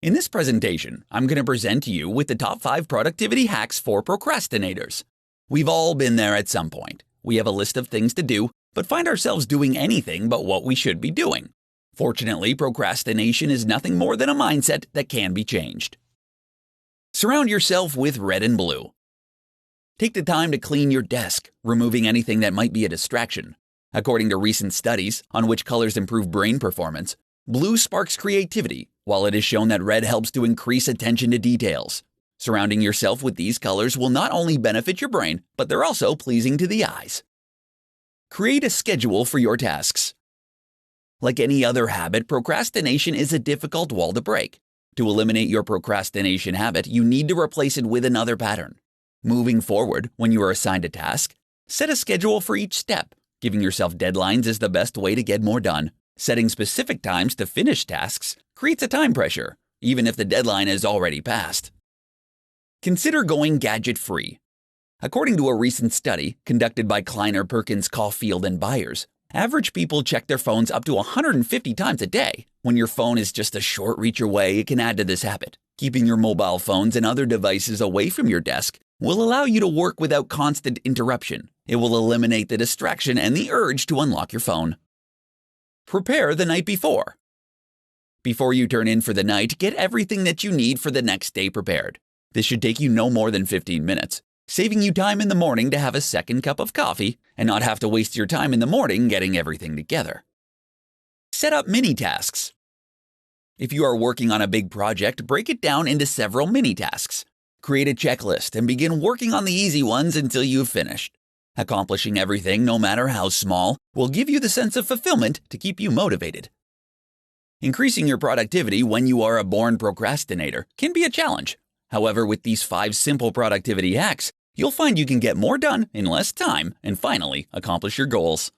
In this presentation, I'm going to present to you with the top 5 productivity hacks for procrastinators. We've all been there at some point. We have a list of things to do, but find ourselves doing anything but what we should be doing. Fortunately, procrastination is nothing more than a mindset that can be changed. Surround yourself with red and blue. Take the time to clean your desk, removing anything that might be a distraction. According to recent studies on which colors improve brain performance, blue sparks creativity, while it is shown that red helps to increase attention to details. Surrounding yourself with these colors will not only benefit your brain, but they're also pleasing to the eyes. Create a schedule for your tasks. Like any other habit, procrastination is a difficult wall to break. To eliminate your procrastination habit, you need to replace it with another pattern. Moving forward, when you are assigned a task, set a schedule for each step. Giving yourself deadlines is the best way to get more done. Setting specific times to finish tasks creates a time pressure, even if the deadline is already passed. Consider going gadget-free. According to a recent study conducted by Kleiner Perkins Caulfield and Byers, average people check their phones up to 150 times a day. When your phone is just a short reach away, it can add to this habit. Keeping your mobile phones and other devices away from your desk will allow you to work without constant interruption. It will eliminate the distraction and the urge to unlock your phone. Prepare the night before. Before you turn in for the night, get everything that you need for the next day prepared. This should take you no more than 15 minutes, saving you time in the morning to have a second cup of coffee and not have to waste your time in the morning getting everything together. Set up mini tasks. If you are working on a big project, break it down into several mini tasks. Create a checklist and begin working on the easy ones until you've finished. Accomplishing everything, no matter how small, will give you the sense of fulfillment to keep you motivated. Increasing your productivity when you are a born procrastinator can be a challenge. However, with these 5 simple productivity hacks, you'll find you can get more done in less time and finally accomplish your goals.